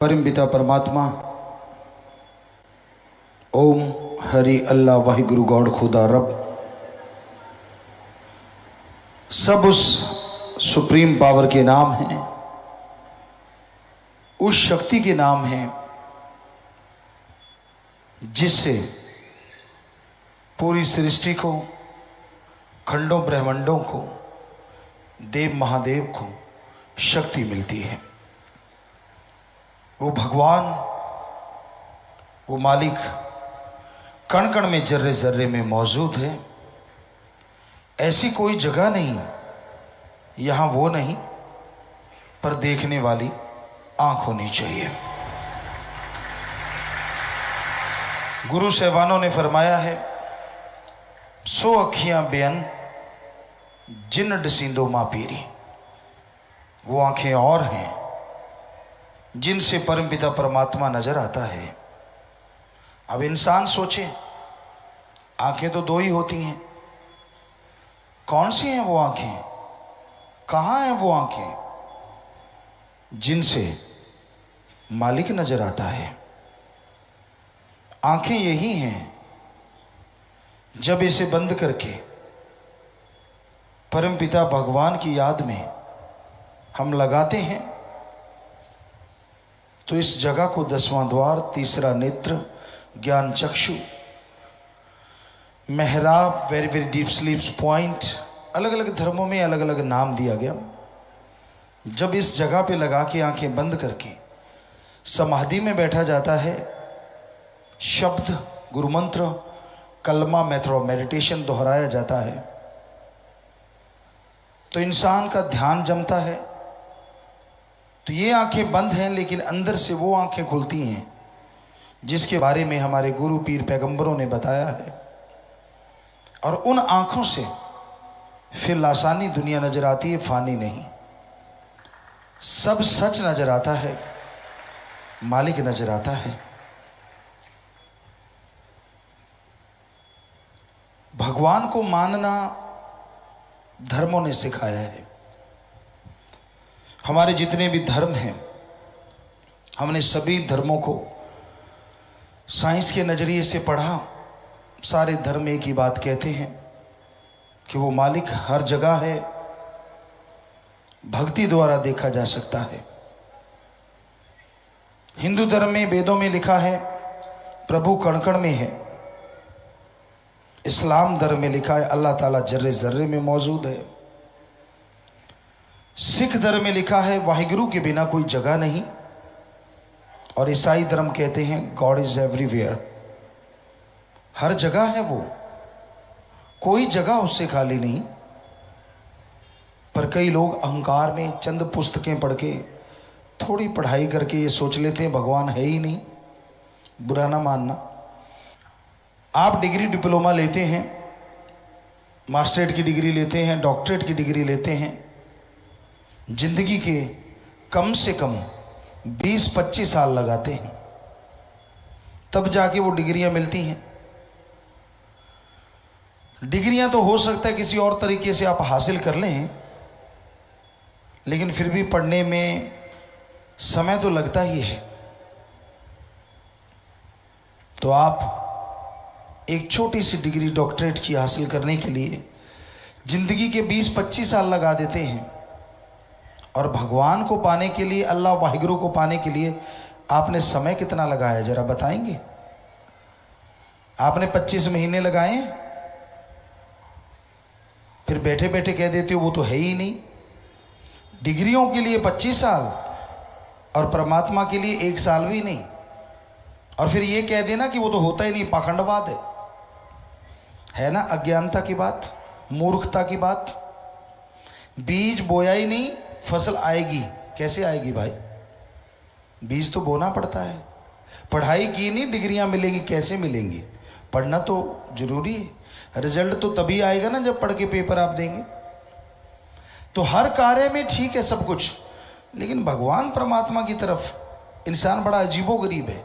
परम पिता परमात्मा ओम हरि अल्लाह वाहिगुरु गॉड खुदा रब सब उस सुप्रीम पावर के नाम हैं, उस शक्ति के नाम हैं जिससे पूरी सृष्टि को, खंडों ब्रह्मांडों को, देव महादेव को शक्ति मिलती है। वो भगवान, वो मालिक कण कण में, जर्रे जर्रे में मौजूद है। ऐसी कोई जगह नहीं, यहां वो नहीं, पर देखने वाली आंख होनी चाहिए। गुरु साहिबानों ने फरमाया है, सो अखियां बेअन जिन डसींदो मां पीरी। वो आंखें और हैं जिनसे परमपिता परमात्मा नजर आता है। अब इंसान सोचे, आंखें तो दो ही होती हैं, कौन सी हैं वो आंखें, कहां हैं वो आंखें जिनसे मालिक नजर आता है। आंखें यही हैं जब इसे बंद करके परमपिता भगवान की याद में हम लगाते हैं तो इस जगह को 10वां द्वार, तीसरा नेत्र, ज्ञान चक्षु, मेहराब, वेरी वेरी डीप स्लीप्स पॉइंट, अलग अलग धर्मों में अलग अलग नाम दिया गया। जब इस जगह पे लगा के आंखें बंद करके समाधि में बैठा जाता है, शब्द, गुरुमंत्र, कलमा, मेथड ऑफ मेडिटेशन दोहराया जाता है, तो इंसान का ध्यान जमता है। तो ये आंखें बंद हैं, लेकिन अंदर से वो आंखें खुलती हैं जिसके बारे में हमारे गुरु पीर पैगंबरों ने बताया है। और उन आंखों से फिर लासानी दुनिया नजर आती है, फानी नहीं। सब सच नजर आता है, मालिक नजर आता है। भगवान को मानना धर्मों ने सिखाया है। हमारे जितने भी धर्म हैं, हमने सभी धर्मों को साइंस के नज़रिए से पढ़ा। सारे धर्म एक ही बात कहते हैं कि वो मालिक हर जगह है, भक्ति द्वारा देखा जा सकता है। हिंदू धर्म में वेदों में लिखा है प्रभु कण कण में है। इस्लाम धर्म में लिखा है अल्लाह ताला जर्रे जर्रे में मौजूद है। सिख धर्म में लिखा है वाहिगुरु के बिना कोई जगह नहीं। और ईसाई धर्म कहते हैं गॉड इज एवरीवेयर, हर जगह है वो, कोई जगह उससे खाली नहीं। पर कई लोग अहंकार में चंद पुस्तकें पढ़ के, थोड़ी पढ़ाई करके ये सोच लेते हैं भगवान है ही नहीं। बुरा ना मानना, आप डिग्री डिप्लोमा लेते हैं, मास्टरेट की डिग्री लेते हैं, डॉक्टरेट की डिग्री लेते हैं, जिंदगी के कम से कम 20-25 साल लगाते हैं, तब जाके वो डिग्रियां मिलती हैं। डिग्रियां तो हो सकता है किसी और तरीके से आप हासिल कर लें, लेकिन फिर भी पढ़ने में समय तो लगता ही है। तो आप एक छोटी सी डिग्री डॉक्टरेट की हासिल करने के लिए जिंदगी के 20-25 साल लगा देते हैं। और भगवान को पाने के लिए, अल्लाह वाहिगुरु को पाने के लिए आपने समय कितना लगाया, जरा बताएंगे? आपने 25 महीने लगाए, फिर बैठे बैठे कह देते हो वो तो है ही नहीं। डिग्रियों के लिए 25 साल और परमात्मा के लिए 1 साल भी नहीं। और फिर ये कह देना कि वो तो होता ही नहीं, पाखंडवाद है ना? अज्ञानता की बात, मूर्खता की बात। बीज बोया ही नहीं, फसल आएगी कैसे आएगी भाई? बीज तो बोना पड़ता है। पढ़ाई की नहीं, डिग्रियां मिलेंगी कैसे मिलेंगी? पढ़ना तो जरूरी है। रिजल्ट तो तभी आएगा ना जब पढ़ के पेपर आप देंगे। तो हर कार्य में ठीक है सब कुछ, लेकिन भगवान परमात्मा की तरफ इंसान बड़ा अजीबोगरीब है,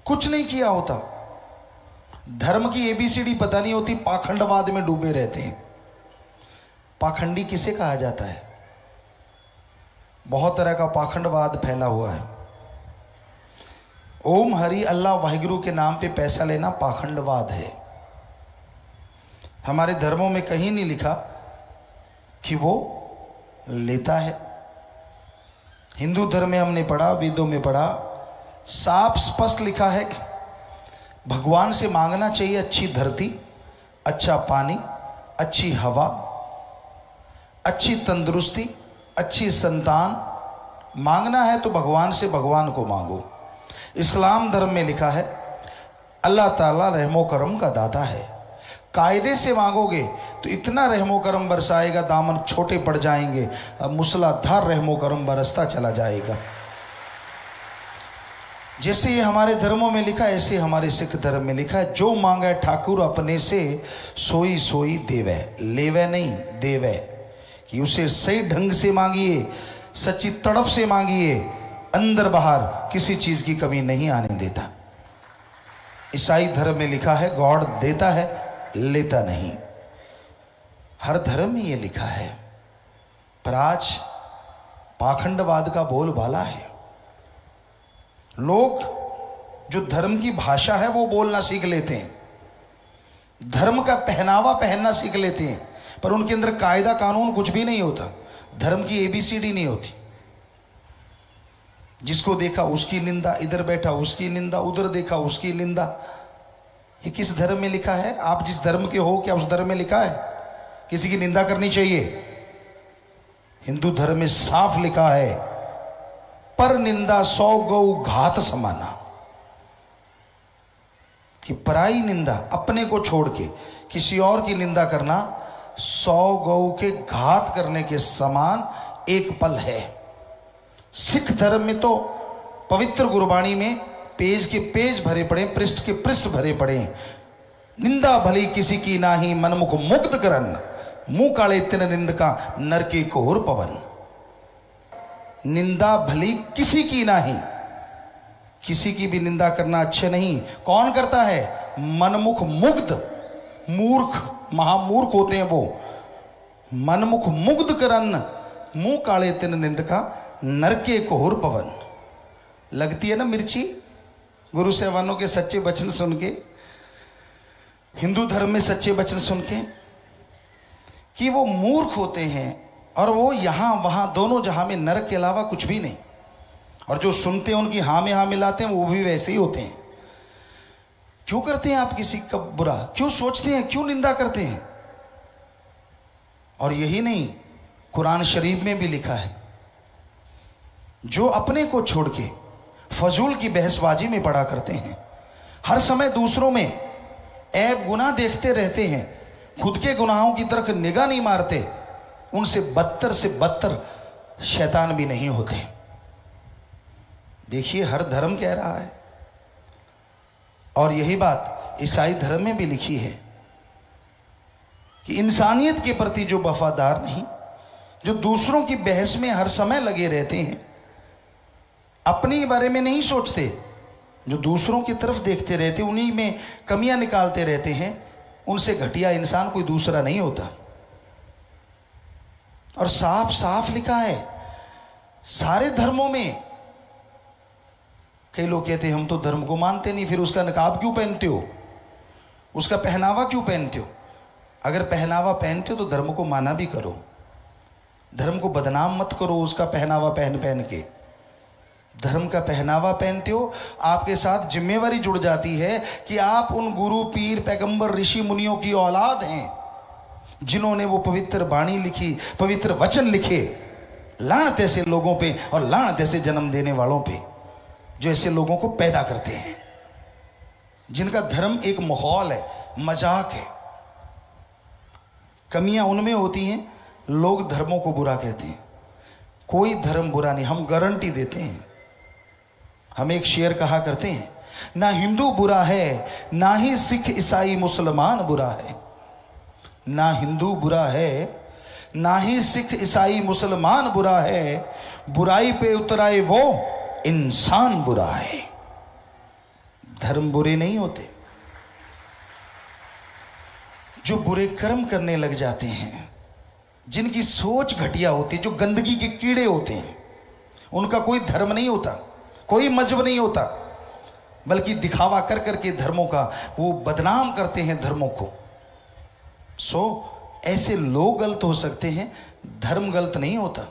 कुछ नहीं किया होता। धर्म की एबीसीडी पता नहीं होती, पाखंडवाद में डूबे रहते हैं। पाखंडी किसे कहा जाता है? बहुत तरह का पाखंडवाद फैला हुआ है। ओम हरि अल्लाह वाहिगुरु के नाम पे पैसा लेना पाखंडवाद है। हमारे धर्मों में कहीं नहीं लिखा कि वो लेता है। हिंदू धर्म में हमने पढ़ा, वेदों में पढ़ा, साफ स्पष्ट लिखा है भगवान से मांगना चाहिए अच्छी धरती, अच्छा पानी, अच्छी हवा, अच्छी तंदुरुस्ती, अच्छी संतान। मांगना है तो भगवान से भगवान को मांगो। इस्लाम धर्म में लिखा है अल्लाह ताला रहमो करम का दाता है। कायदे से मांगोगे तो इतना रहमो करम बरसाएगा, दामन छोटे पड़ जाएंगे, मूसलाधार रहमो करम बरसता चला जाएगा। जैसे ये हमारे धर्मों में लिखा है, ऐसे हमारे सिख धर्म में लिखा है जो मांगे ठाकुर अपने से सोई सोई देवे, लेवे नहीं देवे। कि उसे सही ढंग से मांगिए, सच्ची तड़प से मांगिए, अंदर बाहर किसी चीज की कमी नहीं आने देता। ईसाई धर्म में लिखा है गॉड देता है लेता नहीं। हर धर्म में ये लिखा है, पर आज पाखंडवाद का बोलबाला है। लोग जो धर्म की भाषा है वो बोलना सीख लेते हैं, धर्म का पहनावा पहनना सीख लेते हैं, पर उनके अंदर कायदा कानून कुछ भी नहीं होता। धर्म की एबीसीडी नहीं होती। जिसको देखा उसकी निंदा, इधर बैठा उसकी निंदा, उधर देखा उसकी निंदा। ये किस धर्म में लिखा है? आप जिस धर्म के हो क्या उस धर्म में लिखा है किसी की निंदा करनी चाहिए? हिंदू धर्म में साफ लिखा है पर निंदा 100 गौ घात समाना। कि पराई निंदा, अपने को छोड़ के किसी और की निंदा करना 100 गौ के घात करने के समान एक पल है। सिख धर्म में तो पवित्र गुरबाणी में पेज के पेज भरे पड़े, पृष्ठ के पृष्ठ भरे पड़े। निंदा भली किसी की नाही, मनमुख मुग्ध करन, मुंह काले तिन निंदका नर के कोहर पवन। निंदा भली किसी की नाही, किसी की भी निंदा करना अच्छे नहीं। कौन करता है? मनमुख मुग्ध, मूर्ख, महामूर्ख होते हैं वो। मनमुख मुग्ध करन, मुंह काले तिन निंदका नरके कोहर पवन। लगती है ना मिर्ची गुरु साहबानों के सच्चे वचन सुन के, हिंदू धर्म में सच्चे वचन सुन के, कि वो मूर्ख होते हैं और वो यहां वहां दोनों जहां में नरक के अलावा कुछ भी नहीं। और जो सुनते हैं उनकी हाँ में हाँ मिलाते हैं, वो भी वैसे ही होते हैं। क्यों करते हैं आप किसी का बुरा? क्यों सोचते हैं? क्यों निंदा करते हैं? और यही नहीं, कुरान शरीफ में भी लिखा है जो अपने को छोड़ के फजूल की बहसबाजी में पड़ा करते हैं, हर समय दूसरों में ऐब गुनाह देखते रहते हैं, खुद के गुनाहों की तरफ निगाह नहीं मारते, उनसे बदतर से बदतर शैतान भी नहीं होते। देखिए हर धर्म कह रहा है। और यही बात ईसाई धर्म में भी लिखी है कि इंसानियत के प्रति जो वफादार नहीं, जो दूसरों की बहस में हर समय लगे रहते हैं, अपने बारे में नहीं सोचते, जो दूसरों की तरफ देखते रहते, उन्हीं में कमियां निकालते रहते हैं, उनसे घटिया इंसान कोई दूसरा नहीं होता। और साफ साफ लिखा है सारे धर्मों में। कई लोग कहते हैं हम तो धर्म को मानते नहीं, फिर उसका नकाब क्यों पहनते हो, उसका पहनावा क्यों पहनते हो? अगर पहनावा पहनते हो तो धर्म को माना भी करो, धर्म को बदनाम मत करो उसका पहनावा पहन पहन के। धर्म का पहनावा पहनते हो, आपके साथ जिम्मेवारी जुड़ जाती है कि आप उन गुरु पीर पैगंबर ऋषि मुनियों की औलाद हैं जिन्होंने वो पवित्र वाणी लिखी, पवित्र वचन लिखे। लानत ऐसे लोगों पे और लानत ऐसे जन्म देने वालों पे जो ऐसे लोगों को पैदा करते हैं, जिनका धर्म एक माहौल है, मजाक है। कमियां उनमें होती हैं, लोग धर्मों को बुरा कहते हैं। कोई धर्म बुरा नहीं, हम गारंटी देते हैं। हम एक शेर कहा करते हैं, ना हिंदू बुरा है, ना ही सिख ईसाई मुसलमान बुरा है। ना हिंदू बुरा है, ना ही सिख ईसाई मुसलमान बुरा है, बुराई पे उतराए वो इंसान बुरा है। धर्म बुरे नहीं होते। जो बुरे कर्म करने लग जाते हैं, जिनकी सोच घटिया होती है, जो गंदगी के कीड़े होते हैं, उनका कोई धर्म नहीं होता, कोई मजहब नहीं होता। बल्कि दिखावा कर करके धर्मों का वो बदनाम करते हैं धर्मों को। ऐसे लोग गलत हो सकते हैं, धर्म गलत नहीं होता।